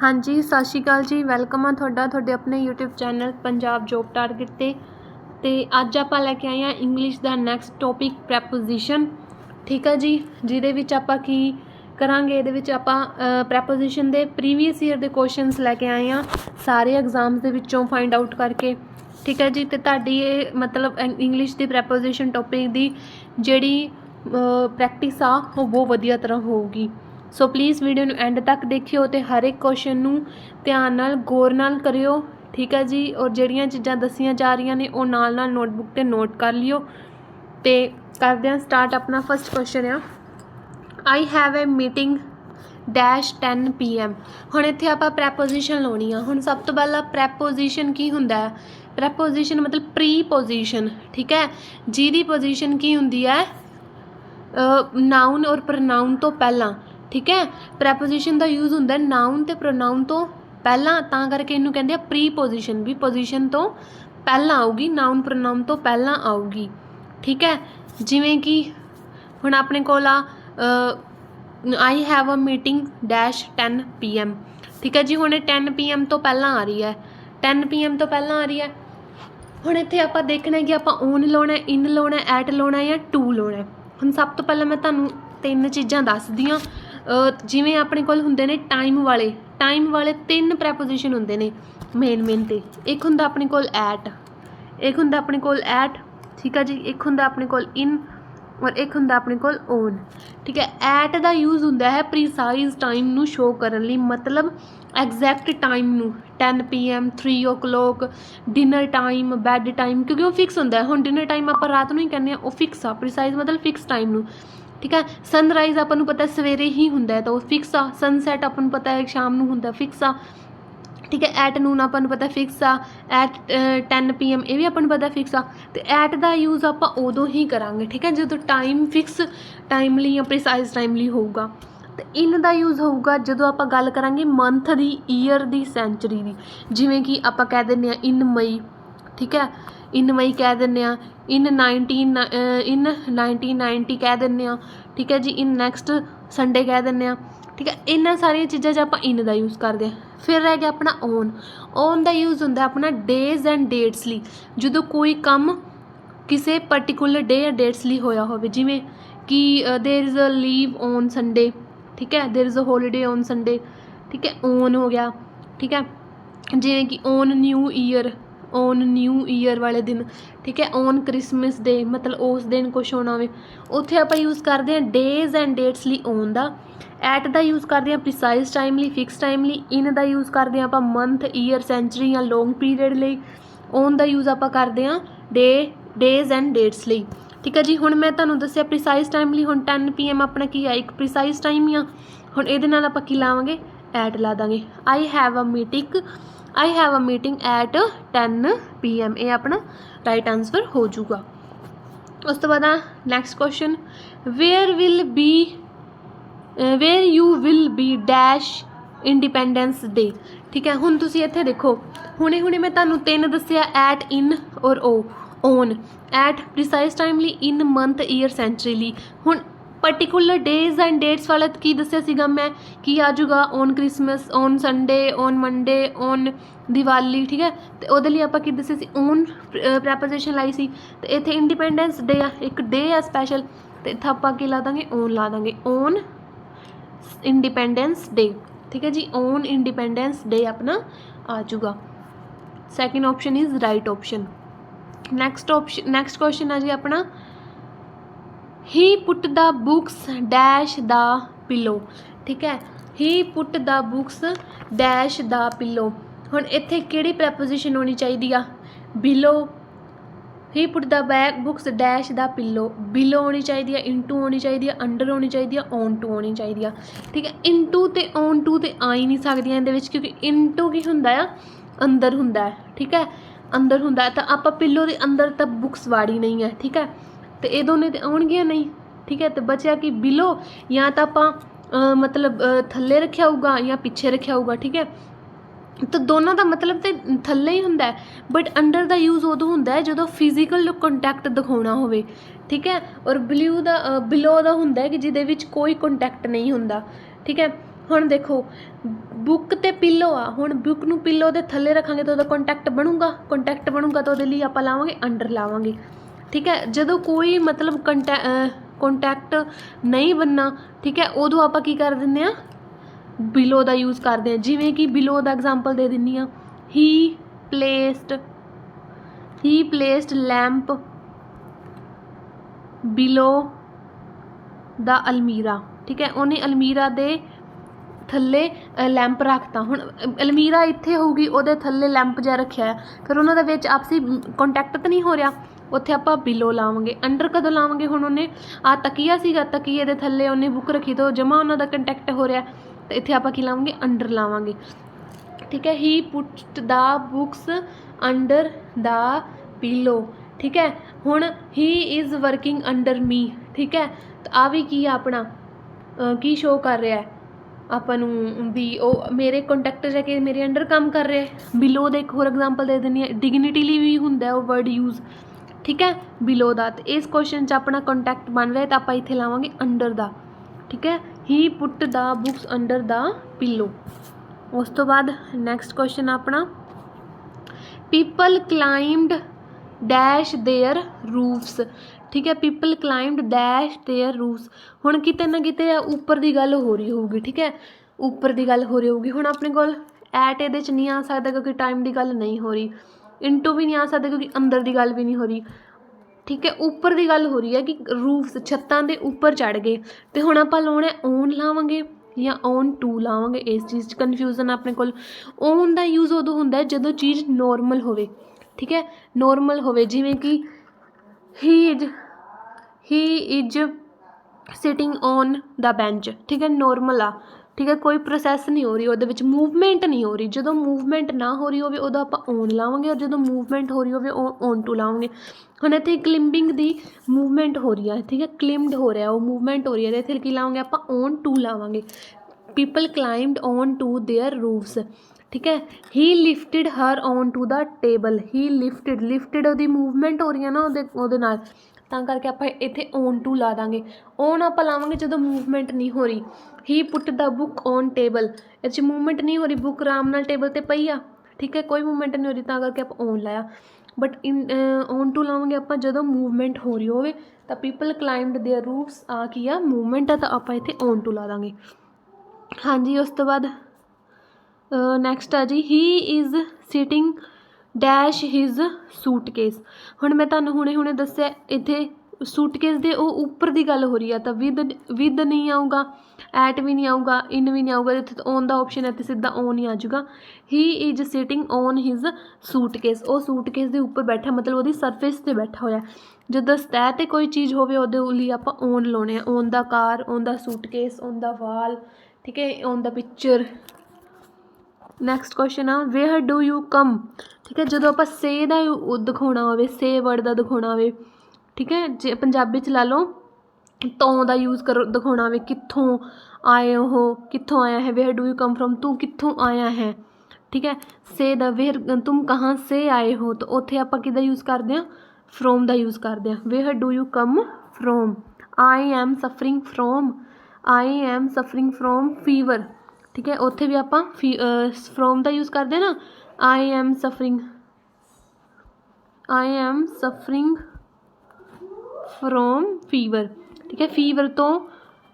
हाँ जी, सत श्री अकाल जी। वैलकम आ तुहाडे अपने YouTube channel Punjab job target ते अज आपां लैके आए हैं इंग्लिश दा नैक्सट टॉपिक प्रैपोजिशन। ठीक है जी, जिहदे विच आपां की करांगे, इहदे विच आपां प्रैपोजिशन दे प्रीवियस ईयर दे क्वेश्चनस लैके आए हैं सारे एग्जाम्स दे विचों फाइंड आउट करके। ठीक है जी, ते तुहाडी ये मतलब इंग्लिश दी प्रैपोजिशन टॉपिक दी जिहड़ी प्रैक्टिस आ वो बहुत वधिया तरह होगी। सो प्लीज़ वीडियो नूं एंड तक देखियो ते हर एक क्वेश्चन नूं ध्यान नाल गौर नाल करियो। ठीक है जी, और जिहड़ियां चीज़ां दसियां जा रही ने वो नाल नाल नोटबुक ते नोट कर लियो। ते करदे हां स्टार्ट। अपना फर्स्ट क्वेश्चन आ, I have a meeting dash 10 PM। हुण इत्थे आपां प्रैपोजिशन लाउणी आ। हुण सब तो पहला प्रैपोजिशन की हुंदा है? प्रैपोजिशन मतलब प्रीपोजिशन। ठीक है, जिहदी पोजिशन की हुंदी है नाउन और प्रनाउन तो पहला। ठीक है, प्रैपोजिशन का यूज़ होंगे नाउन ते प्रोनाउन तो पहला, तां करके इनू कहते हैं प्री पोजिशन। भी पोजिशन तो पहला आऊगी, नाउन प्रोनाउन तो पहला आऊगी। ठीक है, जिमें कि हुण अपने कोल आ I have a meeting dash 10 PM। ठीक है जी, हुण 10 PM तो पहला आ रही है, 10 PM तो पहला आ रही है। हुण इत्थे आपां देखना है कि आपां ओन लाउणा, इन लाउणा, एट लाउणा या टू लाउणा। हुण सब तो पहले मैं तुहानूं तीन चीज़ां दसदी आं। जिवें अपने कोल हुंदे ने टाइम वाले तीन प्रैपोजिशन हुंदे ने मेन ते। एक हुंदा अपने कोल एट, एक हुंदा अपने कोल एट। ठीक है जी, एक हुंदा अपने कोल इन और एक हुंदा अपने कोल ओन। ठीक है, एट दा यूज़ हुंदा है प्रीसाइज टाइम नूं शो करन लई, मतलब एग्जैक्ट टाइम नूं 10 PM, 3 o'clock, dinner time, bad time, क्योंकि वो फिक्स होंदा है। हुण डिनर टाइम आपां रात नूं ही कहने आ, वो फिक्स आ। प्रीसाइज मतलब फिक्स टाइम नूं। ठीक है, सनराइज आपां नूं पता सवेरे ही हुंदा है तो वो फिक्स आ। सनसैट आपां नूं पता है शाम नूं हुंदा, फिक्स आ। ठीक है, एट नून आपां नूं पता फिक्स आ। एट 10 PM ये भी आपां नूं पता फिक्स आ। तो एट दा यूज़ आपां उदों ही करांगे। ठीक है, जो टाइम फिक्स टाइमली या प्रीसाइज टाइमली होऊगा। तो इन दा यूज़ होऊगा जो आप गल करांगे मंथ दी, ईयर दी, सेंचुरी दी। जिवें कि आप कह दिंदे आ इन मई। ठीक है, इन मई कह दिंदे आ, इन 1990 कह दिंदे आ। ठीक है जी, इन नैक्सट संडे कह दिंदे आ। ठीक है, इन्हां सारियां चीज़ां आप इन दा यूज़ करते हैं। फिर रह गया अपना ओन दा यूज़ होंदा अपना डेज एंड डेट्स ली, जो कोई काम किसी पर्टिकुलर डे या डेट्स ली होया होवे। जिवें कि there is a leave on Sunday. ठीक है, there is a holiday on Sunday. ठीक है, ओन हो गया। ठीक है, जिवें कि ऑन न्यू ईयर वाले दिन। ठीक है, ऑन क्रिसमस डे मतलब उस दिन कुछ होना होवे, उत्थे आपां यूज़ करते हैं डेज एंड डेट्स ली ओन दा। एट दा यूज़ करते हैं प्रिसाइज टाइम ली, फिक्स टाइम ली। इन दा यूज़ करते हैं आपां मंथ, ईयर, सेंचुरी या लॉन्ग पीरियड लई। ओन दा यूज़ आपां करते हैं डेज एंड डेट्स लई। ठीक है जी, हुण मैं तुहानूं दस्सिया प्रिसाइज टाइम लई। हुण 10 PM अपना की है, एक प्रिसाइज टाइम ही आ। हुण इहदे नाल आपां की लावांगे, एट ला दांगे। I have a meeting at 10 PM। ये अपना राइट आंसर हो जूगा। उस तो बाद next question, where you will be dash independence day. ठीक है, हुण तुसीं इत्थे देखो, हुणे मैं तुहानूं तीन दस्सिया एट, इन और ओन। एट प्रिसाइज टाइम ली, इन मंथ, ईयर, सेंचुरी ली। हुण पर्टिकुलर डेज एंड डेट्स वाला की दस्सिया सीगा मैं कि आ जाऊगा on Christmas, on Sunday, on Monday, on Diwali. ठीक है, तो वो लिए आप दस्सिया सी ओन प्रैपोजिशन लाई सी। तो इत्थे इंडिपेंडेंस डे आ, एक डे आ स्पैशल, तो इत्थे आपां की ला दांगे, ओन ला दांगे, ओन इंडिपेंडेंस डे। ठीक है जी, ओन इंडिपेंडेंस डे अपना आ जाऊगा। Second option is right option. Next question है जी अपना, he put the books dash the pillow. ठीक है, he put the books dash the pillow. हुण इत्थे किहड़ी प्रैपोजिशन होनी चाहिए आ? Below. He put the books dash the pillow, below होनी चाहिए, इनटू होनी चाहिए, अंडर होनी चाहिए, ऑन टू होनी चाहिए। ठीक है, इनटू ते ऑन टू ते आ ही नहीं सकदियां इहदे विच, क्योंकि इनटू की हुंदा आ, अंदर हुंदा है। ठीक है, अंदर हुंदा है, तो आपां पिलो दे अंदर तो बुक्स वाड़ी नहीं है। ठीक है, तो ये दोनों तो आउणगियां नहीं। ठीक है, तो बचिया कि बिलो, या तो आपां मतलब थल्ले रखिया होगा या पिछे रखिया होगा। ठीक है, तो दोनों का मतलब तो थल्ले ही हुंदा है, बट अंडर का यूज़ उदों हुंदा है जो फिजिकल कंटैक्ट दिखाना होवे। ठीक है, और बिलो का हुंदा है कि जिहदे विच कोई कंटैक्ट नहीं हुंदा। ठीक है, ਹੁਣ देखो बुक ते पिलो आ, हुण बुक नूं पिलो दे थल्ले रखांगे तो ਉਹਦਾ ਕੰਟੈਕਟ ਬਣੂਗਾ, ਕੰਟੈਕਟ ਬਣੂਗਾ ਤਾਂ ਉਹਦੇ ਲਈ ਆਪਾਂ ਲਾਵਾਂਗੇ ਅੰਡਰ ਲਾਵਾਂਗੇ। ठीक है, ਜਦੋਂ ਕੋਈ मतलब ਕੰਟੈਕਟ नहीं बनना, ठीक है, ਉਦੋਂ ਆਪਾਂ ਕੀ ਕਰ ਦਿੰਦੇ ਆ, ਬਿਲੋ ਦਾ ਯੂਜ਼ ਕਰਦੇ ਆ। ਜਿਵੇਂ ਕਿ ਬਿਲੋ ਦਾ ਐਗਜ਼ਾਮਪਲ ਦੇ ਦਿੰਦੀ ਆ, ਹੀ ਪਲੇਸਡ ਲੈਂਪ ਬਿਲੋ ਦਾ ਅਲਮੀਰਾ। ठीक है, ਉਹਨੇ ਅਲਮੀਰਾ ਦੇ ਥੱਲੇ ਲੈਂਪ ਰੱਖਤਾ। ਹੁਣ ਅਲਮੀਰਾ ਇੱਥੇ ਹੋਊਗੀ, ਉਹਦੇ ਥੱਲੇ ਲੈਂਪ ਜਿਹਾ ਰੱਖਿਆ ਹੈ, ਫਿਰ ਉਹਨਾਂ ਦੇ ਵਿੱਚ ਆਪਸੀ ਕੰਟੈਕਟ ਤਾਂ ਨਹੀਂ ਹੋ ਰਿਹਾ, ਉੱਥੇ ਆਪਾਂ ਬਿਲੋ ਲਾਵਾਂਗੇ। ਅੰਡਰ ਕਦੋਂ ਲਾਵਾਂਗੇ, ਹੁਣ ਉਹਨੇ ਆ ਤਕੀਆ ਸੀਗਾ, ਤਕੀਏ ਦੇ ਥੱਲੇ ਉਹਨੇ ਬੁੱਕ ਰੱਖੀ ਤਾਂ ਜਮਾ ਉਹਨਾਂ ਦਾ ਕੰਟੈਕਟ ਹੋ ਰਿਹਾ, ਤੇ ਇੱਥੇ ਆਪਾਂ ਕੀ ਲਾਵਾਂਗੇ, ਅੰਡਰ ਲਾਵਾਂਗੇ। ठीक है, he put the books under the pillow. ठीक है, हुण he is working under me. ठीक है, तो आ भी की अपना की शो कर रहा है ਆਪਾਂ ਨੂੰ ਵੀ ਉਹ ਮੇਰੇ ਕੰਟੈਕਟ ਜਾ ਕੇ ਮੇਰੇ ਅੰਡਰ ਕੰਮ ਕਰ ਰਿਹਾ। ਬਿਲੋ ਦਾ ਇੱਕ ਹੋਰ ਐਗਜ਼ਾਮਪਲ ਦੇ ਦਿੰਦੀ ਹਾਂ, ਡਿਗਨਿਟੀ ਲਈ ਵੀ ਹੁੰਦਾ ਉਹ ਵਰਡ ਯੂਜ਼। ਠੀਕ ਹੈ, ਬਿਲੋ ਦਾ। ਤੇ ਇਸ ਕੁਐਸਚਨ 'ਚ ਆਪਣਾ ਕੰਟੈਕਟ ਬਣ ਰਿਹਾ ਤਾਂ ਆਪਾਂ ਇੱਥੇ ਲਾਵਾਂਗੇ ਅੰਡਰ ਦਾ। ਠੀਕ ਹੈ, ਹੀ ਪੁੱਟ ਦਾ ਬੁੱਕਸ ਅੰਡਰ ਦਾ ਪਿੱਲੋ। ਉਸ ਤੋਂ ਬਾਅਦ ਨੈਕਸਟ ਕੁਐਸਚਨ ਆਪਣਾ, ਪੀਪਲ ਕਲਾਈਮਡ ਡੈਸ਼ ਦੇਅਰ ਰੂਫਸ। ठीक है, people climbed dash there roofs. हुण किते ना किते उपर की गल हो रही होगी। ठीक है, उपर की गल हो रही होगी। हुण अपने कोल एट इहदे च नहीं आ सकदा क्योंकि टाइम की गल नहीं हो रही, इंटू भी नहीं आ सकदा क्योंकि अंदर की गल भी नहीं हो रही। ठीक है, उपर की गल हो रही है कि रूफ्स छत्तां दे उपर चढ़ गए, तो हुण आपां लाउणा ओन लावांगे या ऑन टू लावांगे। इस चीज़ च कन्फ्यूजन अपने कोल। ओन का यूज़ उदों हुंदा है जदों चीज़ नॉर्मल होवे। ठीक है, नॉर्मल होवे, जिवें कि he is sitting on the bench. ठीक है, नॉर्मल आ। ठीक है, कोई प्रोसैस नहीं हो रही, ਉਹਦੇ ਵਿੱਚ मूवमेंट नहीं हो रही। ਜਦੋਂ मूवमेंट ना हो रही ਹੋਵੇ ਉਦੋਂ ਆਪਾਂ ऑन ਲਾਵਾਂਗੇ, और ਜਦੋਂ मूवमेंट हो रही ਹੋਵੇ ਉਹ ऑन टू ਲਾਵਾਂਗੇ। ਹੁਣ ਇੱਥੇ ਕਲਿੰਬਿੰਗ ਦੀ मूवमेंट हो रही है। ठीक है, क्लिम्ड हो रहा है, वो मूवमेंट हो रही है, ਇੱਥੇ ਕੀ ਲਾਵਾਂਗੇ ਆਪਾਂ ऑन टू ਲਾਵਾਂਗੇ। People climbed on to their roofs. ठीक है, he lifted her on to the table. He lifted ਉਹਦੀ मूवमेंट हो रही है ना ਉਹਦੇ ਨਾਲ, ਤਾਂ ਕਰਕੇ ਆਪਾਂ ਇੱਥੇ ऑन टू ਲਾ ਦਾਂਗੇ। ऑन ਆਪਾਂ ਲਾਵਾਂਗੇ ਜਦੋਂ मूवमेंट नहीं हो रही। He put the book on table, ਇਹ 'ਚ मूवमेंट नहीं हो रही, बुक आराम ਨਾਲ ਟੇਬਲ 'ਤੇ ਪਈ ਆ। ठीक है, कोई मूवमेंट नहीं हो रही, ਤਾਂ ਕਰਕੇ ਆਪਾਂ ऑन ਲਾਇਆ। बट ऑन टू ਲਾਵਾਂਗੇ ਆਪਾਂ ਜਦੋਂ मूवमेंट हो रही ਹੋਵੇ। ਤਾਂ पीपल क्लाइम्ड देयर रूफ्स ਆ ਕੀ ਆ, मूवमेंट ਆ, ਤਾਂ ਆਪਾਂ ਇੱਥੇ ऑन टू ਲਾ ਦਾਂਗੇ। ਹਾਂਜੀ, ਉਸ ਤੋਂ ਬਾਅਦ ਨੈਕਸਟ ਆ ਜੀ, ਹੀ is sitting dash his suitcase. ਹੁਣ ਮੈਂ ਤੁਹਾਨੂੰ ਹੁਣੇ ਦੱਸਿਆ ਇੱਥੇ सूटकेस ਦੇ ਉਹ ਉੱਪਰ ਦੀ ਗੱਲ ਹੋ ਰਹੀ ਆ, ਤਾਂ ਵਿਦ ਨਹੀਂ ਆਊਗਾ, ਐਟ ਵੀ ਨਹੀਂ ਆਊਗਾ, ਇਨ ਵੀ ਨਹੀਂ ਆਊਗਾ, ਇੱਥੇ ਔਨ ਦਾ ਆਪਸ਼ਨ ਹੈ ਤੇ ਸਿੱਧਾ ਔਨ ਹੀ ਆ ਜਾਊਗਾ। ਹੀ is sitting on his suitcase. ਉਹ ਸੂਟਕੇਸ ਦੇ ਉੱਪਰ ਬੈਠਾ, ਮਤਲਬ ਉਹਦੀ ਸਰਫੇਸ 'ਤੇ ਬੈਠਾ ਹੋਇਆ। ਜਦੋਂ ਸਤਹਿ 'ਤੇ ਕੋਈ ਚੀਜ਼ ਹੋਵੇ ਉਹਦੇ ਲਈ ਆਪਾਂ ਔਨ ਲਾਉਣੇ ਆ। On the car, on the suitcase, on the wall. ਠੀਕ ਹੈ, on the picture. Next question ਆ, ਵੇਅਰ ਡੂ ਯੂ ਕਮ। ਠੀਕ ਹੈ, ਜਦੋਂ ਆਪਾਂ ਸੇ ਦਾ ਦਿਖਾਉਣਾ ਹੋਵੇ, ਸੇ ਵਰਡ ਦਾ ਦਿਖਾਉਣਾ ਹੋਵੇ, ਠੀਕ ਹੈ, ਜੇ ਪੰਜਾਬੀ 'ਚ ਲਾ ਲਓ ਤੋਂ ਦਾ ਯੂਜ਼ ਕਰੋ, ਦਿਖਾਉਣਾ ਹੋਵੇ ਕਿੱਥੋਂ ਆਏ ਹੋ, ਕਿੱਥੋਂ ਆਇਆ ਹੈ, where do you come from, ਤੂੰ ਕਿੱਥੋਂ ਆਇਆ ਹੈ। ਠੀਕ ਹੈ, ਸੇ ਦਾ ਵੇਅਰ, ਤੁਮ ਕਹਾਂ ਸੇ ਆਏ ਹੋ, ਤਾਂ ਉੱਥੇ ਆਪਾਂ ਕਿਹਦਾ ਯੂਜ਼ ਕਰਦੇ ਹਾਂ, ਫਰੋਮ ਦਾ ਯੂਜ਼ ਕਰਦੇ ਹਾਂ। Where do you come from, I am suffering from fever. ਠੀਕ ਹੈ, ਉੱਥੇ ਵੀ ਆਪਾਂ ਫਰੋਮ ਦਾ ਯੂਜ਼ ਕਰਦੇ ਨਾ, ਆਈ ਐਮ ਸਫਰਿੰਗ ਫਰੋਮ ਫੀਵਰ। ਠੀਕ ਹੈ, ਫੀਵਰ ਤੋਂ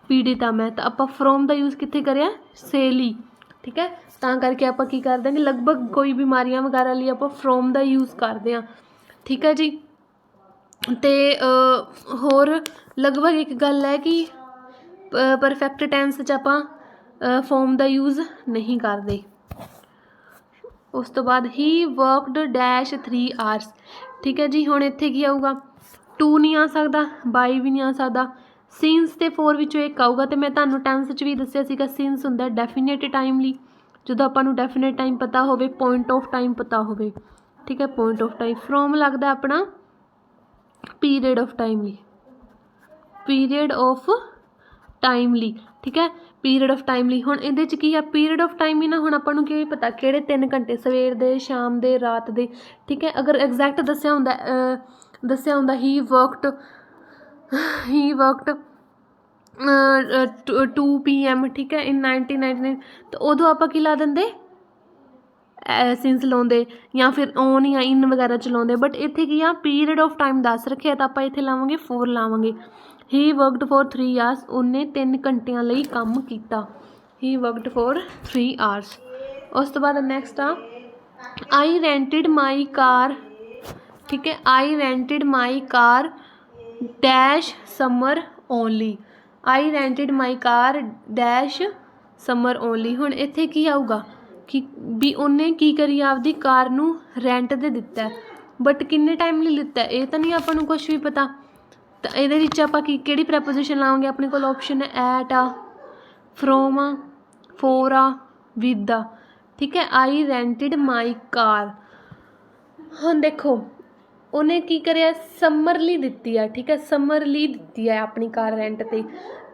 ਪੀੜਿਤ ਆ ਮੈਂ, ਤਾਂ ਆਪਾਂ ਫਰੋਮ ਦਾ ਯੂਜ਼ ਕਿੱਥੇ ਕਰਿਆ, ਸੇ ਲਈ। ਠੀਕ ਹੈ, ਤਾਂ ਕਰਕੇ ਆਪਾਂ ਕੀ ਕਰ ਦਾਂਗੇ, ਲਗਭਗ ਕੋਈ ਬਿਮਾਰੀਆਂ ਵਗੈਰਾ ਲਈ ਆਪਾਂ ਫਰੋਮ ਦਾ ਯੂਜ਼ ਕਰਦੇ ਹਾਂ। ਠੀਕ ਹੈ ਜੀ, ਅਤੇ ਹੋਰ ਲਗਭਗ ਇੱਕ ਗੱਲ ਹੈ ਕਿ ਪਰਫੈਕਟ ਟੈਂਸ 'ਚ ਆਪਾਂ ਫੋਮ ਦਾ ਯੂਜ਼ ਨਹੀਂ ਕਰਦੇ। ਉਸ ਤੋਂ ਬਾਅਦ ਹੀ ਵਰਕਡ ਡੈਸ਼ 3 hours। ਠੀਕ ਹੈ ਜੀ, ਹੁਣ ਇੱਥੇ ਕੀ ਆਊਗਾ, ਟੂ ਨਹੀਂ ਆ ਸਕਦਾ, ਬਾਈ ਵੀ ਨਹੀਂ ਆ ਸਕਦਾ, ਸਿੰਸ ਅਤੇ ਫੋਰ ਵਿੱਚੋਂ ਇੱਕ ਆਊਗਾ। ਅਤੇ ਮੈਂ ਤੁਹਾਨੂੰ ਟੈਂਸ 'ਚ ਵੀ ਦੱਸਿਆ ਸੀਗਾ, ਸਿੰਸ ਹੁੰਦਾ ਡੈਫੀਨੇਟ ਟਾਈਮ ਲਈ, ਜਦੋਂ ਆਪਾਂ ਨੂੰ ਡੈਫੀਨੇਟ ਟਾਈਮ ਪਤਾ ਹੋਵੇ, ਪੁਆਇੰਟ ਆਫ ਟਾਈਮ ਪਤਾ ਹੋਵੇ। ਠੀਕ ਹੈ, ਪੁਆਇੰਟ ਆਫ ਟਾਈਮ। ਫਰੋਮ ਲੱਗਦਾ ਆਪਣਾ ਪੀਰੀਅਡ ਆਫ ਟਾਈਮ ਲਈ, ਠੀਕ ਹੈ, ਪੀਰੀਅਡ ਆਫ ਟਾਈਮ ਲਈ। ਹੁਣ ਇਹਦੇ 'ਚ ਕੀ ਆ, ਪੀਰੀਅਡ ਆਫ ਟਾਈਮ ਹੀ ਨਾ, ਹੁਣ ਆਪਾਂ ਨੂੰ ਕੀ ਪਤਾ ਕਿਹੜੇ 3 ਘੰਟੇ, ਸਵੇਰ ਦੇ, ਸ਼ਾਮ ਦੇ, ਰਾਤ ਦੇ। ਠੀਕ ਹੈ, ਅਗਰ ਐਗਜ਼ੈਕਟ ਦੱਸਿਆ ਹੁੰਦਾ ਹੀ ਵਰਕਡ 2 PM, ठीक है, इन 1999। तो उदों आप की ला देंगे सिंस लाते, या फिर ऑन या इन वगैरह च लाते, बट इत्थे की आ पीरियड ऑफ टाइम दस रखे, तो आप इत्थे लावांगे 4 लावांगे। ही वर्कड फॉर 3 आवर्स, उन्हें 3 घंटिया लई काम किया। He worked for 3 hours. उस तो बाद next uh I rented my car, ठीक है, I rented my car dash summer only. I rented my car dash summer only. हुण इत्थे की आऊगा कि भी उन्हें की करी आपदी कार नूं रेंट ते दिता है, बट किन्ने टाइम लई लिता है ये तो नहीं आपां नूं कुछ भी पता। तो ये आपां की किहड़ी प्रैपोजिशन लावांगे, अपने कोल ऑप्शन है एट आ, फ्रोम आ, फोर आ, विद आ, ठीक है। आई रेंटिड माई कार, हुण देखो उन्हें की करिया समर ली दिती है, ठीक है, समर ली दिती है अपनी कार रेंट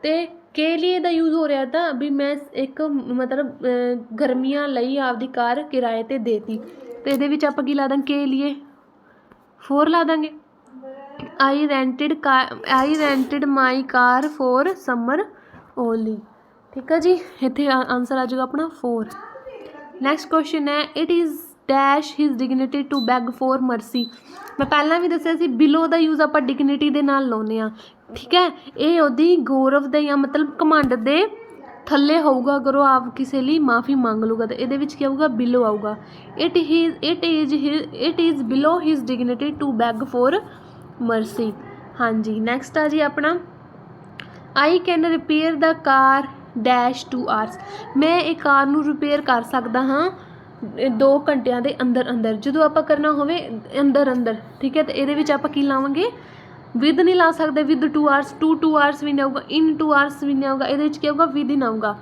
ते के लिए दा यूज़ हो रहा था भी मैं एक मतलब गर्मियां लई आपदी कार किराए ते देती, तो ये आप की ला दें के लिए 4 ला देंगे। I rented my car for summer only, ठीक है जी। इत्थे आंसर आ जाएगा अपना 4। नैक्सट क्वेश्चन है it is dash his dignity to beg for mercy. मैं पहला भी दसिया सी बिलो का यूज़ आप डिगनिटी के नाल लाउने आ, ठीक है। ये उहदी गौरव दे या मतलब घमंड दे थल्ले होऊगा अगर वो आप किसी लिए माफ़ी मांग लूगा, तो ये क्या आऊगा बिलो आऊगा। It is below his dignity to beg for mercy. हाँ जी। नैक्सट आ जी अपना I can repair the car dash 2 hours. मैं एक कार नूं रिपेयर कर सकता हाँ 2 घंटिया के अंदर अंदर, जो आप करना होवे अंदर अंदर, ठीक है। तो ये आप की लावांगे विद नहीं ला सकते, विद 2 आवर्स, 2 आवर्स भी नहीं आऊगा, इन 2 आवर्स भी नहीं आऊगा, ये क्या आऊगा विद इन आऊगा,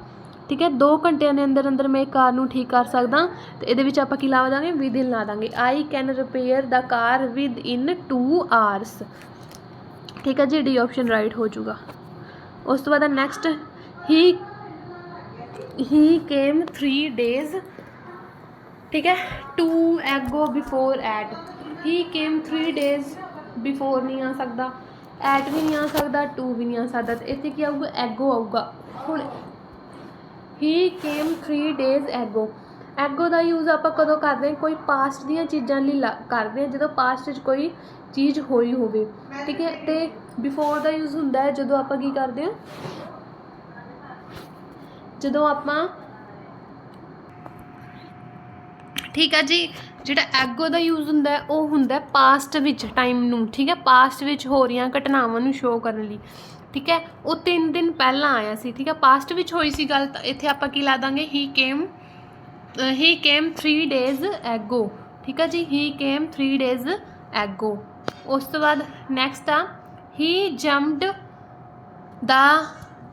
ठीक है। 2 घंटिया के अंदर अंदर मैं कार नूं ठीक कर सकदा, तो ये आप की ला देंगे विद इन ला देंगे। आई can repair the car with in 2 hours, ठीक है जी। डी ऑप्शन राइट हो जाऊगा। उस तो बाद नैक्सट ही केम 3 days, ठीक है, टू एगो बिफोर एट। ही केम 3 days बिफोर नहीं आ सकता, एट भी नहीं आ सकता, 2 भी नहीं आ सकता, तो इत्थे क्या आऊगा एगो आऊगा। हुण ही केम 3 days एगो, एगो का यूज़ आप कदों करते हैं, कोई पास्ट दियां चीज़ां लई करते हैं जो पास्ट च कोई चीज़ होई होवे, ठीक है। तो बिफोर का यूज़ हुंदा है जो आप की करते हैं, जो आप, ठीक है जी, जिहड़ा एगो का यूज़ हुंदा है वो हुंदा है पास्ट विच टाइम नूं, ठीक है, पास्ट विच हो रही घटनावां नूं शो करने लई, ठीक है। वो 3 दिन पहला आया सी, ठीक है, पास्ट विच होई सी गल, तो इत्थे आपां की ला दांगे ही केम 3 days एगो, ठीक है जी। ही केम 3 days एगो। उस तो बाद नैक्सट आ ही जम्पड द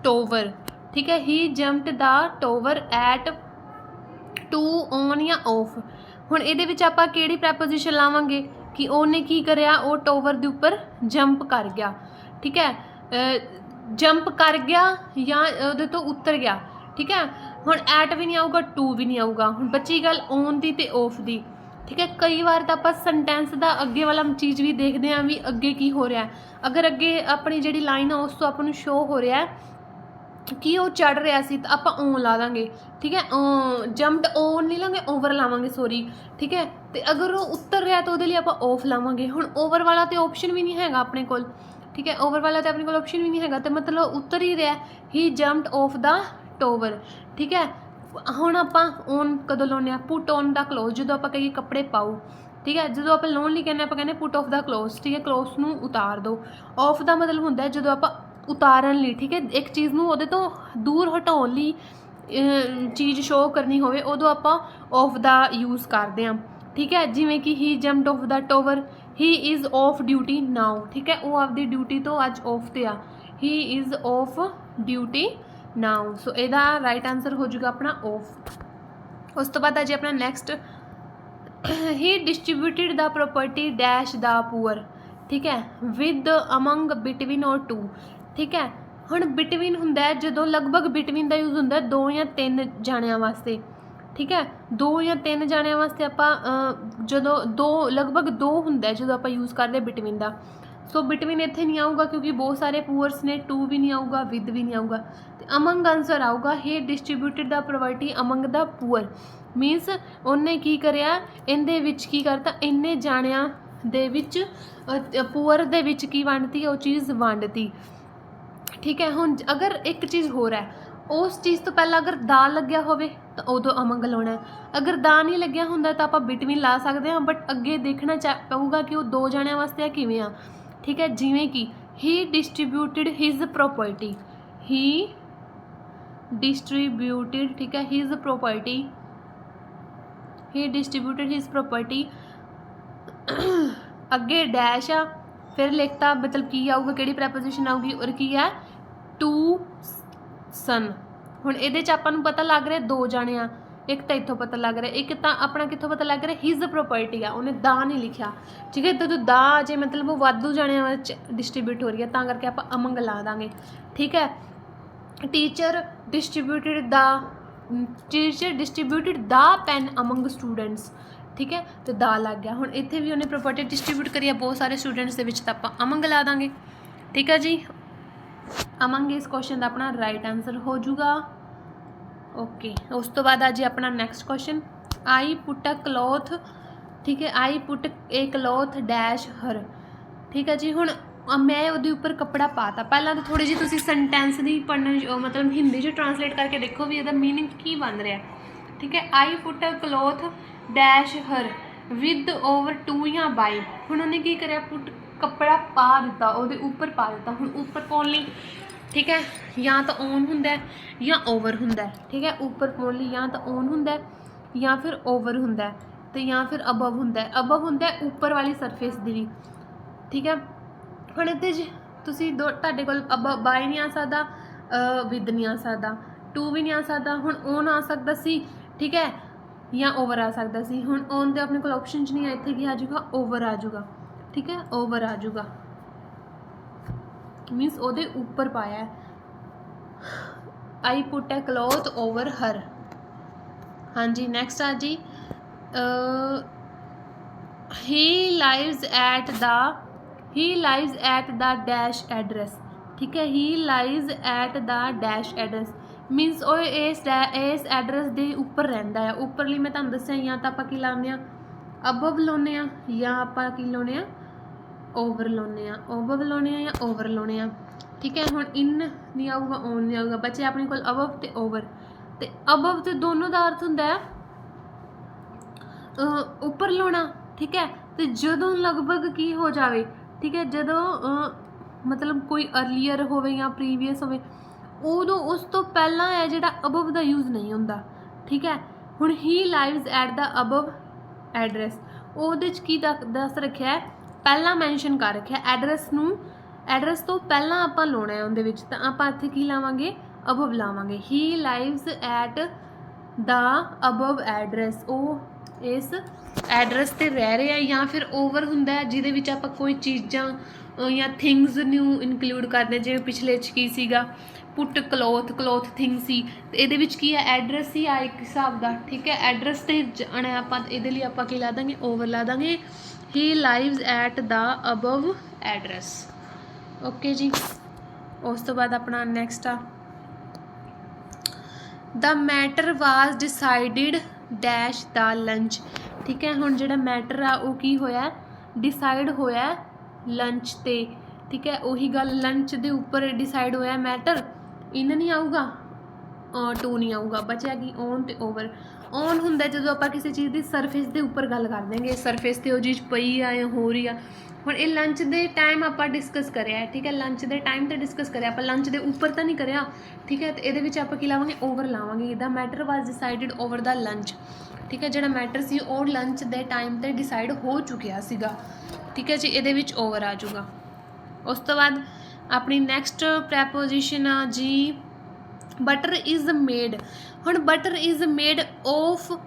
टोवर, ठीक है। He jumped the tower at 2 on या ऑफ। हुण इहदे विच आपां किहड़ी प्रैपोजिशन लावांगे कि उहने की करिया वो टोवर दे उपर जंप कर गया, ठीक है, जंप कर गया या उहदे तो उतर गया, ठीक है। हुण एट भी नहीं आऊगा, 2 भी नहीं आऊगा। हुण बची गल ऑन दी ते ऑफ दी, ठीक है। कई बार तो आप सेंटेंस का अगे वाला चीज़ भी देखते हैं भी अगे की हो रहा है, अगर अगे अपनी जी लाइन है उस तो आपको शो हो रहा है कि वो चढ़ रहा सी, तो आप ऑन ला देंगे, ठीक है। जंप्ड ऑन नहीं लाँगे, ओवर लावांगे, सॉरी, ठीक है। तो अगर वो उतर रहा तो वो आप ऑफ लावांगे। हुण ओवर वाला तो ऑप्शन भी नहीं है अपने कोल, ठीक है, ओवर वाला तो अपने कोल ऑप्शन भी नहीं है, तो मतलब उतर ही रहा। ही जंप्ड ऑफ द टोवर, ठीक है। हुण आपां ऑन कदों लाउने, पुट ऑन द क्लोथ, जो आप कहिए कपड़े पाओ, ठीक है। जो आप लाउण लई कहने, आप कहने पुट ऑफ द क्लोथ्स, ठीक है, क्लोथ्स नूं उतार दो। ऑफ का मतलब हुंदा है जो आप उतारन लई, ठीक है, एक चीज़ नूं उहदे तो दूर हटाउण लई चीज़ शो करनी होवे उदों आपां ऑफ दा यूज़ करते हैं, ठीक है। जिवें कि he jumped off the tower, he is off duty now, ठीक है, वो आपदी ड्यूटी तो अज ऑफ ते आ, he is off duty now. So इहदा राइट आंसर हो जाएगा अपना ऑफ। उस तो बाद आ जी अपना next he distributed the property dash the poor, ठीक है, विद अमंग बिटवीन और 2, ठीक है। हुण बिटवीन हुंदा है जो लगभग बिटवीन का यूज़ हुंदा है 2 या 3 जाणियां वास्ते, ठीक है। 2 या 3 जाणियां वास्ते आपां जो 2 लगभग 2 हुंदा है जो आप यूज़ करते बिटवीन का। सो बिटवीन इत्थे नहीं आऊगा क्योंकि बहुत सारे पुअर्स ने, टू भी नहीं आऊगा, विद भी नहीं आऊगा, तो अमंग आंसर आऊगा he distributed the property among the poor. Means उन्हें की करिया इहदे विच की करता, इन्ने जाणियां दे विच पुअर दे विच की वंडती, वो चीज़ वंडती। ठीक है, हुण अगर एक चीज़ होर है, उस चीज़ तो पहला अगर दा लग्या होवे तो उदों अमंग लाउणा है, अगर दा नहीं लग्या हुंदा तो आपां बिटवीन ला सकते हैं, बट अगे देखना पऊगा कि वो दो जणियां वास्ते किवें आ। ठीक है, जिवें कि ही डिस्ट्रीब्यूटेड हिज प्रॉपर्टी, ही डिस्ट्रीब्यूटेड, ठीक है, हिज प्रॉपर्टी, ही डिस्ट्रीब्यूटेड हिज प्रॉपर्टी, अगे डैश आ, फिर लिखता मतलब की आऊगा, किहड़ी प्रैपोजिशन आऊगी, और की है टू सन। हुण इहदे च आपां नूं पता लग रहा दो जाने आ, एक तो इत्थों पता लग रहा, एक तां अपना कित्थों पता लग रहा हिज प्रॉपर्टी आ, उन्हें दा नहीं लिखा। ठीक है, तो दा जे मतलब वो वाधू जाणियां विच डिस्ट्रीब्यूट हो रही है, तां करके आपां अमंग ला दांगे। ठीक है, teacher distributed the pen among students. ठीक है, तो दा लग गया। हुण इत्थे भी उन्हें प्रॉपर्टी डिस्ट्रीब्यूट करी है बहुत सारे स्टूडेंट्स दे विच, तां आपां अमंग ला दांगे। ठीक है जी, अमंग इस क्वेश्चन का अपना राइट आंसर हो जूगा। ओके, उस तो बाद आज अपना next question, I put a cloth. ठीक है, I put a cloth dash हर। ठीक है जी, हुण मैं उहदे उपर कपड़ा पाता। पहला तो थोड़ी जी तुसीं सेंटेंस दी पढ़ना मतलब हिंदी च ट्रांसलेट करके देखो भी इहदा मीनिंग की बन रहा है। ठीक है, I put a cloth dash her with over to या बाई। हुण उन्हें की करिया, पुट कपड़ा पा दिता, उहदे उपर पा दिता। हुण उपर पाउण लई, ठीक है, या तो ऑन हुंदा है या ओवर हुंदा है। ठीक है, उपर पाउण लई या तो ऑन हुंदा है या फिर ओवर हुंदा है, तो या फिर अबव हुंदा है। अबव हुंदा है उपर वाली सरफेस दी भी। ठीक है, हुण इहदे च तुसीं तुहाडे कोल अबव बाय नहीं आ सकदा, विद नहीं आ सकदा, टू भी नहीं आ सकदा। हुण ऑन आ सकदा सी, ठीक है, या ओवर आ सकदा सी। हुण ऑन ते अपने कोल ऑप्शन च नहीं है, इत्थे की आ जाऊगा, ओवर आ जाऊगा। ठीक है, ओवर आ जाऊगा, मीनस ओहदे उपर पाया है। I put a cloth over her. हाँ जी, नैक्सट आ जी, he lives at the dash address. ठीक है, he lives at the dash address means वो इस एड्रैस के उपर रहिंदा है। उपरली मैं तुहानूं दस्सिया, या तो आपां की लाने आ अबव लाउने आ, या आपां की लाउने आ ओवर लाउने आ, अबव लाउने आ या ओवर लाउने आ। ठीक है, हुण इन नहीं आऊगा, ऑन नहीं आऊगा, बचे अपने कोल अबव ते ओवर। ते अबव ते दोनों का अर्थ हुंदा है उपर लाउणा। ठीक है, तो जदों लगभग की हो जाए, ठीक है, जदों मतलब कोई अर्लीयर होवे या प्रीवियस होवे, उदों उस तो पहला है जिहड़ा अबव का यूज़ नहीं हुंदा। ठीक है, हुण he lives at the above address, उहदे च की दस रखिया है, पहला मैंशन कर रखिया एड्रैस नूं, एड्रैस तो पहला आपां लाउणा है उहदे विच, तां आपां इत्थे की लावांगे, अबव लावांगे। He lives at the above address, ਉਹ इस एड्रैस ते रह रहे हैं। या फिर ओवर हुंदा है जिहदे विच आपां कोई चीज़ां या थिंग्स नूं इनकलूड करदे, जिवें पिछले च की सीगा पुट क्लॉथ थिंग सी, ते इहदे विच की है एड्रैस ही आ एक हिसाब दा। ठीक है, एड्रैस ते जाना आपां, इहदे लई आपां की ला दांगे, ओवर ला दांगे। He lives at the above address. Okay जी, उस तो बाद अपना नैक्सट आ, the matter was decided dash the lunch. ठीक है, हुण जिहड़ा मैटर आ वो की होया, डिसाइड होया लंच ते। ठीक है, उही गल लंच दे उपर डिसाइड होया मैटर, इन नहीं आऊगा, टू नहीं आऊगा, बचा कि ऑन ते ओवर। ऑन हुंदा जदों आपां किसी चीज़ की सरफेस के उपर गल कर देंगे, सरफेस ते वो चीज़ पई आ या हो रही आ। हुण ये लंच दे टाइम आपां डिस्कस करिया है। ठीक है, लंच दे टाइम तो डिस्कस करिया, आपां लंच दे उपर तो नहीं करिया। ठीक है, तो इहदे विच आपां की लावांगे, ओवर लावांगे। The matter was decided over the lunch. ठीक है, जिहड़ा मैटर सी वो लंच दे टाइम ते डिसाइड हो चुकिया सीगा। ठीक है जी, इहदे विच ओवर आ जाऊगा। उस तो बाद अपनी नैक्सट प्रैपोजिशन आ जी, बटर इज़ मेड। हुण बटर इज़ मेड ऑफ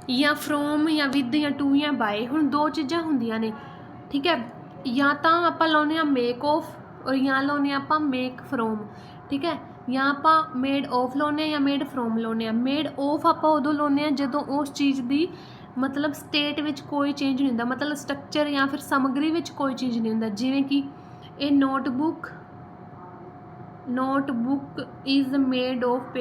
या फ्रोम या विद या टू या बाय। हुण दो चीज़ां हुंदियां ने। ठीक है, या तो आपां लाउने आ मेक ऑफ और या लाउने आपां मेक फ्रोम। ठीक है, या आपां मेड ऑफ लाउने या मेड फ्रोम लाउने। मेड ऑफ आपां उदों लाउने जदों उस चीज़ की मतलब स्टेट विच कोई चेंज नहीं हुंदा, मतलब स्ट्रक्चर या फिर समग्री विच कोई चीज़ नहीं हुंदा। जिवें कि a notebook is made of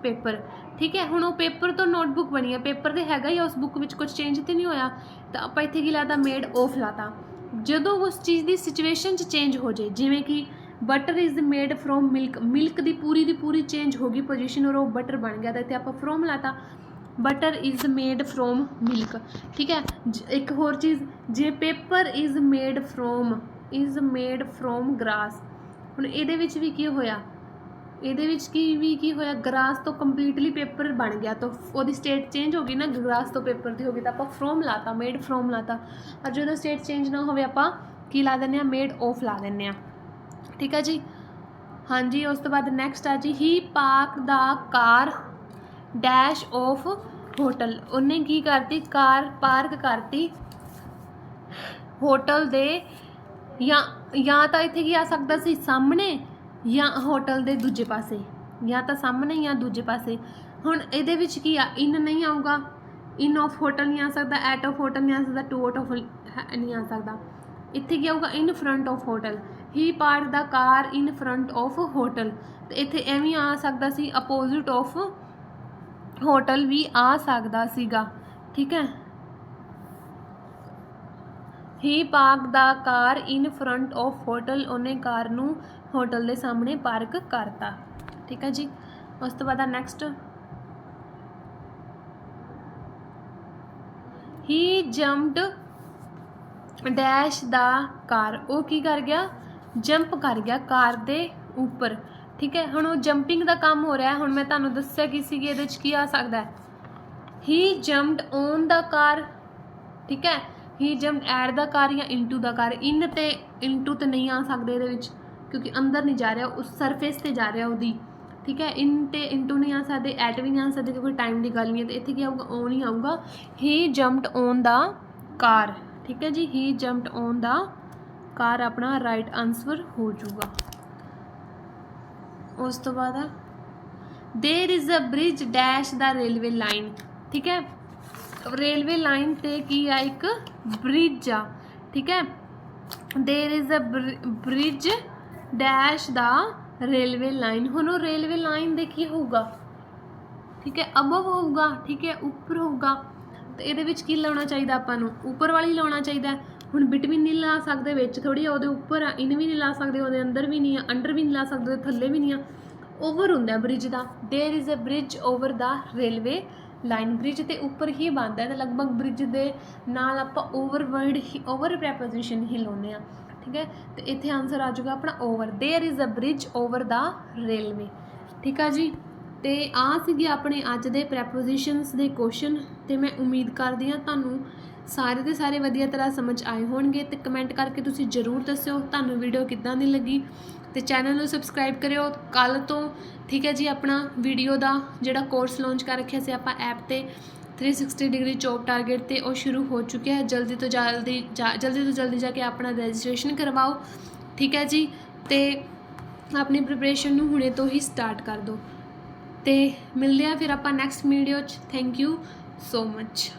paper, ठीक है। हुण वो पेपर तो नोटबुक बनी है, पेपर तो हैगा ही उस बुक विच, कुछ चेंज तो नहीं होया, तो आपां इत्थे की लाता मेड ऑफ लाता। जदों उस चीज़ की सिचुएशन चेंज हो जाए, जिवें कि butter is made from milk की पूरी चेंज हो गई पोजीशन और वो बटर बन गया, तो इत्थे आपां फ्रॉम लाता, butter is made from milk, ठीक है। एक होर चीज़, जे paper is made from grass, हुण इहदे विच भी की होया, ਇਹਦੇ ਵਿੱਚ ਕੀ ਹੋਇਆ, ਗਰਾਸ ਤੋਂ ਕੰਪਲੀਟਲੀ ਪੇਪਰ ਬਣ ਗਿਆ, ਤਾਂ ਉਹਦੀ ਸਟੇਟ ਚੇਂਜ ਹੋ ਗਈ ਨਾ, ਗਰਾਸ ਤੋਂ ਪੇਪਰ ਦੀ ਹੋ ਗਈ, ਤਾਂ ਆਪਾਂ ਫਰੋਮ ਲਾਤਾ, ਮੇਡ ਫਰੋਮ ਲਾਤਾ। ਔਰ ਜਦੋਂ ਸਟੇਟ ਚੇਂਜ ਨਾ ਹੋਵੇ ਆਪਾਂ ਕੀ ਲਾ ਦਿੰਦੇ ਹਾਂ, ਮੇਡ ਆਫ ਲਾ ਦਿੰਦੇ ਹਾਂ, ਠੀਕ ਹੈ ਜੀ। ਹਾਂਜੀ, ਉਸ ਤੋਂ ਬਾਅਦ ਨੈਕਸਟ ਆ ਜੀ, he park the car dash of hotel, ਉਹਨੇ ਕੀ ਕਰਤੀ, ਕਾਰ ਪਾਰਕ ਕਰਤੀ ਹੋਟਲ ਦੇ, ਜਾਂ ਤਾਂ ਇੱਥੇ ਕੀ ਆ ਸਕਦਾ ਸੀ, ਸਾਹਮਣੇ, ਜਾਂ ਹੋਟਲ ਦੇ ਦੂਜੇ ਪਾਸੇ, ਜਾਂ ਤਾਂ ਸਾਹਮਣੇ ਜਾਂ ਦੂਜੇ ਪਾਸੇ। ਹੁਣ ਇਹਦੇ ਵਿੱਚ ਕੀ ਆ, ਇਨ ਨਹੀਂ ਆਊਗਾ, ਇਨ ਆਫ ਹੋਟਲ ਨਹੀਂ ਆ ਸਕਦਾ, ਐਟ ਆਫ ਹੋਟਲ ਨਹੀਂ ਆ ਸਕਦਾ, ਟੂ ਆਊਟ ਆਫ ਨਹੀਂ ਆ ਸਕਦਾ। ਇੱਥੇ ਕੀ ਆਊਗਾ, in front of hotel, he park the car in front of hotel, ਅਤੇ ਇੱਥੇ ਐਵੇਂ ਆ ਸਕਦਾ ਸੀ, ਅਪੋਜ਼ਿਟ ਆਫ ਹੋਟਲ ਵੀ ਆ ਸਕਦਾ ਸੀਗਾ, ਠੀਕ ਹੈ। He park the car in front of hotel, ਉਹਨੇ ਕਾਰ ਨੂੰ ਹੋਟਲ ਦੇ ਸਾਹਮਣੇ ਪਾਰਕ ਕਰਤਾ, ਠੀਕ ਹੈ ਜੀ। ਉਸ ਤੋਂ ਬਾਅਦ ਨੈਕਸਟ, ਹੀ ਜੰਪਡ ਡੈਸ਼ ਦਾ ਕਾਰ, ਉਹ ਕੀ ਕਰ ਗਿਆ, ਜੰਪ ਕਰ ਗਿਆ ਕਾਰ ਦੇ ਉੱਪਰ, ਠੀਕ ਹੈ। ਹੁਣ ਉਹ ਜੰਪਿੰਗ ਦਾ ਕੰਮ ਹੋ ਰਿਹਾ, ਹੁਣ ਮੈਂ ਤੁਹਾਨੂੰ ਦੱਸਿਆ ਕੀ ਸੀ, ਇਹਦੇ 'ਚ ਕੀ ਆ ਸਕਦਾ, ਹੀ ਜੰਪਡ ਔਨ ਦਾ ਕਾਰ, ਠੀਕ ਹੈ। ਹੀ ਜੰਪਡ ਐਟ ਦਾ ਕਾਰ ਜਾਂ ਇਨਟੂ ਦਾ ਕਾਰ, ਇਨ ਤੇ ਇਨਟੂ ਤੇ ਨਹੀਂ ਆ ਸਕਦੇ ਇਹਦੇ ਵਿੱਚ, क्योंकि अंदर नहीं जा रहा, उस सरफेस से जा रहा वो, ठीक है। इन ते इंटू नहीं आ सकते, एट भी नहीं आ सकते, क्योंकि टाइम की गल नहीं है, तो इत्थे क्या आऊगा, ऑन ही आऊगा, he jumped on the car, ठीक है जी। He jumped on the car अपना राइट आंसर हो जाऊगा। उस तो बाद there is a bridge dash the railway line, ठीक है। रेलवे लाइन ते की आ, एक ब्रिज आ, ठीक है। देर is a bridge dash the railway line, हुण वो रेलवे लाइन दे की होगा, ठीक है, अबव होगा, ठीक है, उपर होगा, तो ये की लाना चाहिए, आपां नूं उपर वाली लाना चाहिए। हुण बिटवीन नहीं ला सकते, विच थोड़ी उहदे उपर, इन भी नहीं ला सकते, उहदे अंदर भी नहीं, अंडर भी नहीं ला सकते, थल्ले भी नहीं, ओवर हुंदा ब्रिज का। There is a bridge over the railway line, bridge के उपर ही बनता है, तो लगभग ब्रिज के नाल आपां ओवर वर्ड ही, ओवर प्रैपोजिशन ही लाउने आ, ठीक है। तो इत्थे आंसर आ जाऊगा अपना over, there is a bridge over the railway, ठीक है जी। तो आ सीगे अपने अज दे प्रैपोजिशनस दे क्वेश्चन, तो मैं उम्मीद करदी हाँ तुहानूं सारे के सारे वधिया तरह समझ आए होणगे, तो कमेंट करके तुसीं जरूर दस्सिओ तुहानूं वीडियो किद्दां दी लगी, तो चैनल नूं सबसक्राइब करिओ। कल तो ठीक है जी, अपना वीडियो का जिहड़ा कोर्स लॉन्च कर रखिया सी आपां ऐप ते 360 डिग्री जॉब टारगेट ते वो शुरू हो चुके हैं। जल्दी तो जल्दी जाके अपना रजिस्ट्रेशन करवाओ, ठीक है जी। तो अपनी प्रिपरेशन नूं हुणे तो ही स्टार्ट कर दो, तो मिलते हैं फिर आपां next video. Thank you so much.